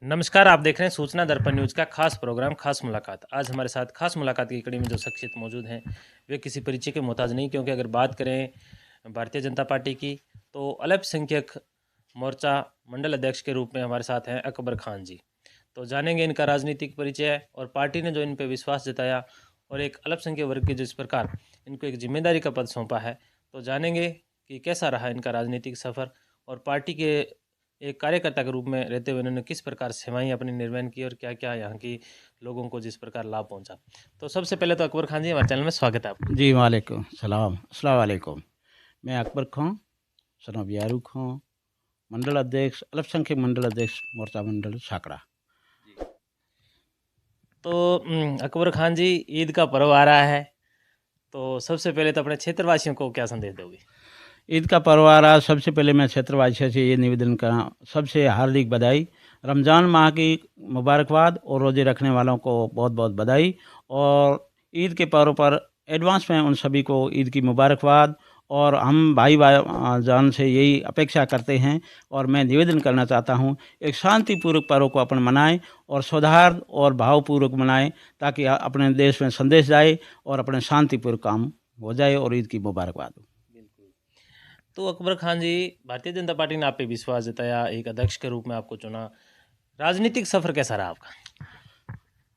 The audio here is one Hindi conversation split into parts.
नमस्कार, आप देख रहे हैं सूचना दर्पण न्यूज़ का खास प्रोग्राम खास मुलाकात। आज हमारे साथ खास मुलाकात की कड़ी में जो शख्सियत मौजूद हैं वे किसी परिचय के मोहताज नहीं, क्योंकि अगर बात करें भारतीय जनता पार्टी की तो अल्पसंख्यक मोर्चा मंडल अध्यक्ष के रूप में हमारे साथ हैं अकबर खान जी। तो जानेंगे इनका राजनीतिक परिचय और पार्टी ने जो इन पर विश्वास जताया और एक अल्पसंख्यक वर्ग की जिस प्रकार इनको एक जिम्मेदारी का पद सौंपा है, तो जानेंगे कि कैसा रहा इनका राजनीतिक सफ़र और पार्टी के एक कार्यकर्ता के रूप में रहते हुए इन्होंने किस प्रकार सेवाएं अपनी निर्वहन की और क्या क्या यहाँ की लोगों को जिस प्रकार लाभ पहुंचा। तो सबसे पहले तो अकबर खान जी, हमारे चैनल में स्वागत है आपका। जी वालेकुम सलाम अस्सलाम वालेकुम। मैं अकबर खां सन ऑफ यारू खां, मंडल अध्यक्ष अल्पसंख्यक मंडल अध्यक्ष मोर्चा मंडल छाकड़ा। तो अकबर खान जी, ईद का पर्व आ रहा है, तो सबसे पहले तो अपने क्षेत्रवासियों को क्या संदेश दोगे? ईद का पर्व आ रहा, सबसे पहले मैं क्षेत्रवासियों से ये निवेदन करा, सबसे हार्दिक बधाई। रमज़ान माह की मुबारकबाद और रोज़े रखने वालों को बहुत बहुत बधाई। और ईद के पर्व पर एडवांस में उन सभी को ईद की मुबारकबाद। और हम भाई जान से यही अपेक्षा करते हैं और मैं निवेदन करना चाहता हूँ, एक शांतिपूर्वक पर्व को अपन मनाएं और सौहार्द और भावपूर्वक मनाएं, ताकि अपने देश में संदेश जाए और अपने शांतिपूर्वक काम हो जाए और ईद की मुबारकबाद हो। बिल्कुल। तो अकबर खान जी, भारतीय जनता पार्टी ने आप पे विश्वास जताया, एक अध्यक्ष के रूप में आपको चुना, राजनीतिक सफर कैसा रहा आपका?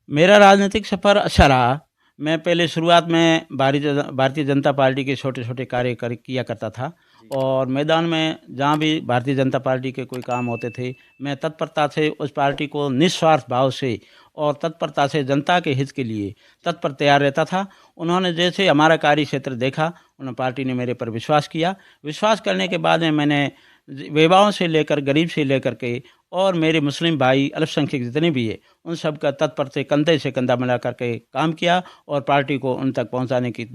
मेरा राजनीतिक सफ़र अच्छा रहा। मैं पहले शुरुआत में भारतीय जनता पार्टी के छोटे छोटे कार्य किया करता था। जी। और मैदान में जहाँ भी भारतीय जनता पार्टी के कोई काम होते थे, मैं तत्परता से उस पार्टी को निस्वार्थ भाव से और तत्परता से जनता के हित के लिए तत्पर तैयार रहता था। उन्होंने जैसे हमारा कार्य क्षेत्र देखा, उन्होंने पार्टी ने मेरे पर विश्वास किया। विश्वास करने के बाद में मैंने बेवाओं से लेकर गरीब से लेकर के और मेरे मुस्लिम भाई अल्पसंख्यक जितने भी है, उन सब का तत्पर से कंधा मिला करके काम किया और पार्टी को उन तक पहुंचाने की,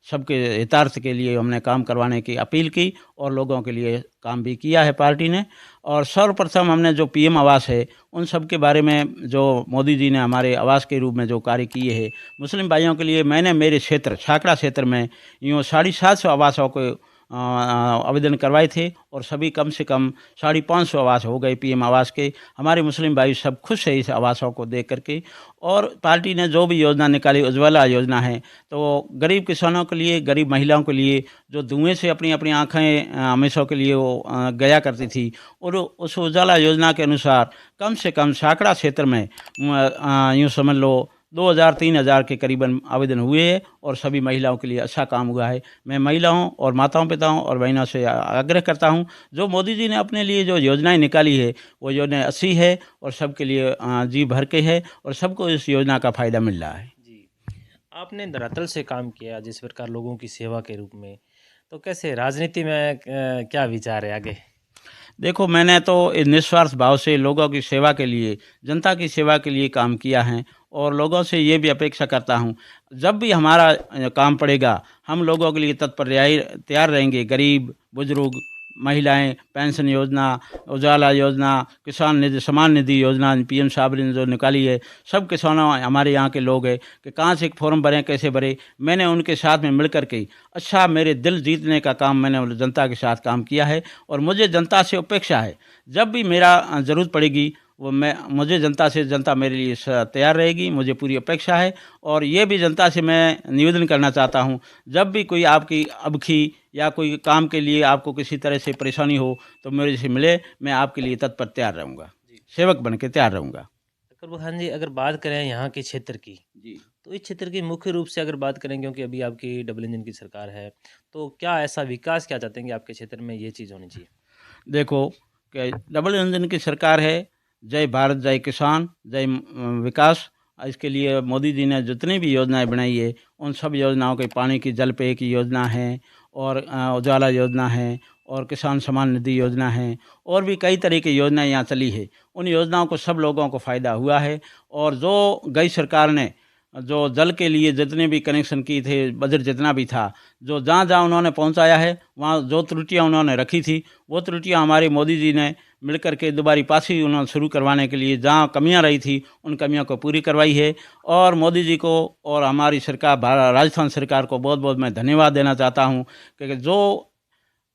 सबके हितार्थ के लिए हमने काम करवाने की अपील की और लोगों के लिए काम भी किया है पार्टी ने। और सर्वप्रथम हमने जो पीएम आवास है, उन सब के बारे में जो मोदी जी ने हमारे आवास के रूप में जो कार्य किए हैं मुस्लिम भाइयों के लिए, मैंने मेरे क्षेत्र छाकड़ा क्षेत्र में यूँ 750 आवासों को आवेदन करवाए थे और सभी कम से कम 550 आवास हो गए पीएम आवास के। हमारे मुस्लिम भाई सब खुश है इस आवासों को देख करके। और पार्टी ने जो भी योजना निकाली, उज्ज्वला योजना है, तो गरीब किसानों के लिए, गरीब महिलाओं के लिए जो धुएं से अपनी अपनी आंखें हमेशा के लिए वो गया करती थी, और उस उज्ज्वला योजना के अनुसार कम से कम छाकड़ा क्षेत्र में यूँ समझ लो 2000-3000 के करीबन आवेदन हुए हैं और सभी महिलाओं के लिए अच्छा काम हुआ है। मैं महिलाओं और माताओं पिताओं और बहनों से आग्रह करता हूं, जो मोदी जी ने अपने लिए जो योजनाएं निकाली है, वो योजना अच्छी है और सबके लिए जी भर के है और सबको इस योजना का फ़ायदा मिल रहा है। जी। आपने धरातल से काम किया जिस प्रकार लोगों की सेवा के रूप में, तो कैसे राजनीति में क्या विचार है आगे? देखो, मैंने तो इस निस्वार्थ भाव से लोगों की सेवा के लिए, जनता की सेवा के लिए काम किया है और लोगों से ये भी अपेक्षा करता हूँ, जब भी हमारा काम पड़ेगा, हम लोगों के लिए तत्पर तैयार रहेंगे। गरीब, बुजुर्ग, महिलाएं, पेंशन योजना, उजाला योजना, किसान निधि, सम्मान निधि योजना पीएम साहब ने जो निकाली है, सब किसानों हमारे यहाँ के लोग हैं कि कहाँ से एक फॉर्म भरें, कैसे भरें। मैंने उनके साथ में मिल कर के अच्छा मेरे दिल जीतने का काम मैंने जनता के साथ काम किया है और मुझे जनता से अपेक्षा है, जब भी मेरा ज़रूरत पड़ेगी वो मुझे जनता से, जनता मेरे लिए तैयार रहेगी, मुझे पूरी अपेक्षा है। और ये भी जनता से मैं निवेदन करना चाहता हूँ, जब भी कोई आपकी अबखी या कोई काम के लिए आपको किसी तरह से परेशानी हो तो मेरे से मिले, मैं आपके लिए तत्पर तैयार रहूँगा, जी। सेवक बन के तैयार रहूँगा। अकबर खान जी, अगर बात करें यहाँ के क्षेत्र की, जी। तो इस क्षेत्र की मुख्य रूप से अगर बात करें, क्योंकि अभी आपकी डबल इंजन की सरकार है, तो क्या ऐसा विकास क्या चाहते हैं कि आपके क्षेत्र में ये चीज़ होनी चाहिए? देखो, कि डबल इंजन की सरकार है, जय भारत जय किसान जय विकास। इसके लिए मोदी जी ने जितनी भी योजनाएं बनाई है, उन सब योजनाओं के, पानी की जल पेय की योजना है और उजाला योजना है और किसान सम्मान निधि योजना है और भी कई तरह की योजनाएं यहाँ चली है। उन योजनाओं को सब लोगों को फ़ायदा हुआ है। और जो गई सरकार ने जो जल के लिए जितने भी कनेक्शन किए थे, बजट जितना भी था, जो जहाँ जहाँ उन्होंने पहुँचाया है, वहाँ जो त्रुटियाँ उन्होंने रखी थी, वो त्रुटियाँ हमारे मोदी जी ने मिलकर के दोबारा पासी उन्होंने शुरू करवाने के लिए जहाँ कमियां रही थी, उन कमियों को पूरी करवाई है। और मोदी जी को और हमारी सरकार, राजस्थान सरकार को बहुत बहुत मैं धन्यवाद देना चाहता हूँ, क्योंकि जो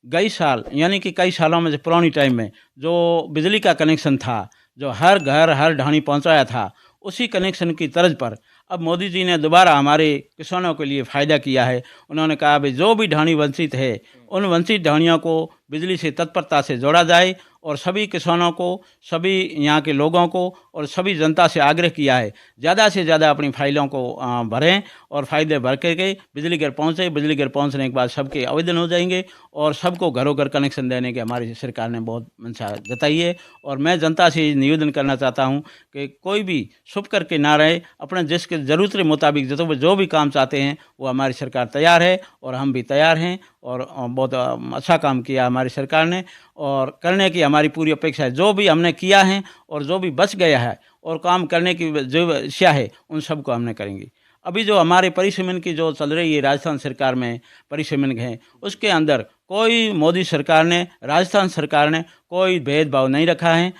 कई साल यानी कि कई सालों में, जो पुरानी टाइम में जो बिजली का कनेक्शन था, जो हर घर हर ढाणी पहुंचाया था, उसी कनेक्शन की तर्ज पर अब मोदी जी ने दोबारा हमारे किसानों के लिए फ़ायदा किया है। उन्होंने कहा भाई जो भी ढाणी वंचित है, उन वंचित ढाणियों को बिजली से तत्परता से जोड़ा जाए, और सभी किसानों को, सभी यहाँ के लोगों को और सभी जनता से आग्रह किया है ज़्यादा से ज़्यादा अपनी फाइलों को भरें और फायदे भर के बिजली घर पहुँचे। बिजली घर पहुँचने के बाद सबके आवेदन हो जाएंगे और सबको घरों घर कनेक्शन देने की हमारी सरकार ने बहुत मंशा जताई है। और मैं जनता से निवेदन करना चाहता हूँ कि कोई भी छुप करके ना रहे, अपने जिसके ज़रूरत के मुताबिक जो भी काम चाहते हैं वो हमारी सरकार तैयार है और हम भी तैयार हैं। और बहुत अच्छा काम किया हमारी सरकार ने और करने की हमारी पूरी अपेक्षा है। जो भी हमने किया है और जो भी बच गया है और काम करने की जो इच्छा है, उन सबको हमने करेंगे। अभी जो हमारे परिसीमन की जो चल रही है राजस्थान सरकार में परिसीमन है, उसके अंदर कोई मोदी सरकार ने, राजस्थान सरकार ने कोई भेदभाव नहीं रखा है।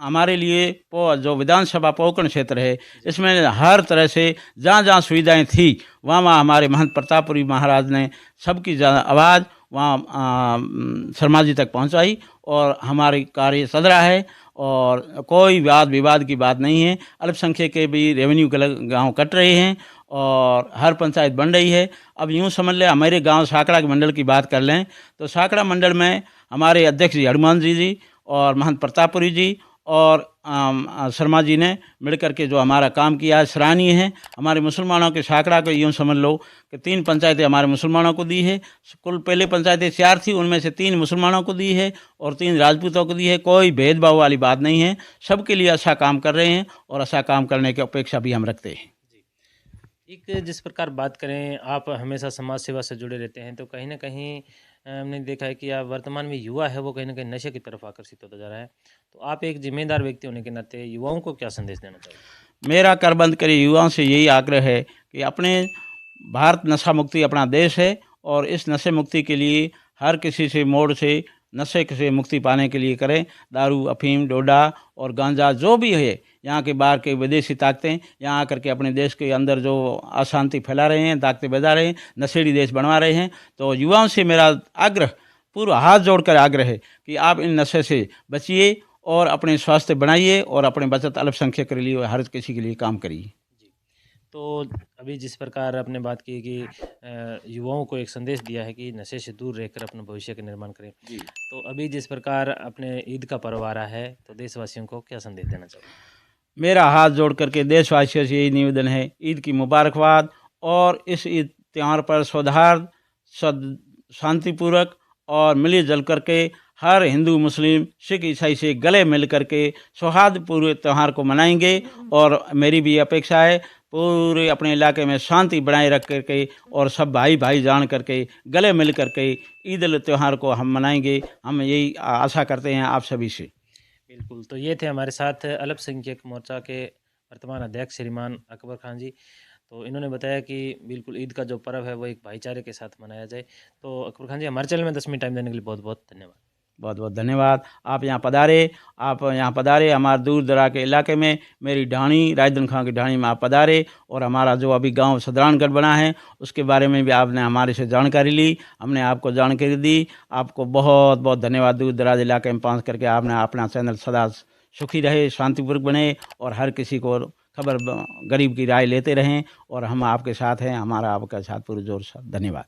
हमारे लिए जो विधानसभा पोकरण क्षेत्र है, इसमें हर तरह से जहाँ जहाँ सुविधाएं थी, वहाँ वहाँ हमारे महंत प्रतापपुरी महाराज ने सबकी आवाज़ वहाँ शर्मा जी तक पहुँचाई और हमारी कार्य चल रहा है और कोई वाद विवाद की बात नहीं है। अल्पसंख्यक के भी रेवेन्यू गांव कट रहे हैं और हर पंचायत बन रही है। अब यूँ समझ लें, हमारे गांव साकड़ा के मंडल की बात कर लें तो साकड़ा मंडल में हमारे अध्यक्ष जी हनुमान जी और महंत प्रतापपुरी जी और शर्मा जी ने मिलकर के जो हमारा काम किया है सराहनीय है। हमारे मुसलमानों के साकड़ा को यूँ समझ लो कि 3 पंचायतें हमारे मुसलमानों को दी है। कुल पहले पंचायतें 4 थी, उनमें से 3 मुसलमानों को दी है और 3 राजपूतों को दी है। कोई भेदभाव वाली बात नहीं है, सबके लिए अच्छा काम कर रहे हैं और अच्छा काम करने की अपेक्षा भी हम रखते हैं। एक जिस प्रकार बात करें, आप हमेशा समाज सेवा से जुड़े रहते हैं, तो कहीं ना कहीं हमने देखा है कि आप वर्तमान में युवा है वो कहीं ना कहीं नशे की तरफ आकर्षित होता जा रहा है। तो आप एक जिम्मेदार व्यक्ति होने के नाते युवाओं को क्या संदेश देना चाहिए? मेरा करबंद करे युवाओं से यही आग्रह है कि अपने भारत नशा मुक्ति अपना देश है और इस नशे मुक्ति के लिए हर किसी से मोड़ से नशे से मुक्ति पाने के लिए करें। दारू, अफीम, डोडा और गांजा जो भी है, यहाँ के बाहर के विदेशी ताकतें यहाँ आकर के अपने देश के अंदर जो अशांति फैला रहे हैं, ताकतें बजा रहे हैं, नशेड़ी देश बनवा रहे हैं। तो युवाओं से मेरा आग्रह, पूरा हाथ जोड़कर आग्रह है कि आप इन नशे से बचिए और अपने स्वास्थ्य बनाइए और अपने बचत अल्पसंख्यक के लिए, हर किसी के लिए काम करिए। तो अभी जिस प्रकार आपने बात की कि युवाओं को एक संदेश दिया है कि नशे से दूर रहकर अपने भविष्य का निर्माण करें, तो अभी जिस प्रकार अपने ईद का पर्व आ रहा है, तो देशवासियों को क्या संदेश देना चाहिए? मेरा हाथ जोड़ करके देशवासियों से यही निवेदन है, ईद की मुबारकबाद। और इस ईद त्यौहार पर सौहार्द, शांतिपूर्वक और मिली जल करके हर हिंदू, मुस्लिम, सिख, ईसाई से गले मिल करके सौहार्दपूर्वक त्यौहार को मनाएंगे। और मेरी भी अपेक्षा है पूरे अपने इलाके में शांति बनाए रख करके और सब भाई भाई जान करके गले मिल करके ईद उल त्यौहार को हम मनाएंगे। हम यही आशा करते हैं आप सभी से। बिल्कुल। तो ये थे हमारे साथ अल्पसंख्यक मोर्चा के वर्तमान अध्यक्ष श्रीमान अकबर खान जी। तो इन्होंने बताया कि बिल्कुल ईद का जो पर्व है वो एक भाईचारे के साथ मनाया जाए। तो अकबर खान जी, हमारे चैनल में 10 मिनट टाइम देने के लिए बहुत बहुत धन्यवाद। बहुत बहुत धन्यवाद। आप यहाँ पधारे हमारे दूर दराज के इलाके में, मेरी ढाणी राजदन खां की ढाणी में आप पधारे और हमारा जो अभी गांव सदरानगढ़ बना है उसके बारे में भी आपने हमारे से जानकारी ली, हमने आपको जानकारी दी। आपको बहुत बहुत धन्यवाद। दूर दराज इलाके में पहुँच करके आपने अपना चैनल सदा सुखी रहे, शांतिपूर्वक बने और हर किसी को खबर, गरीब की राय लेते रहें। और हम आपके साथ हैं, हमारा आपके साथ पूरे जोर से धन्यवाद।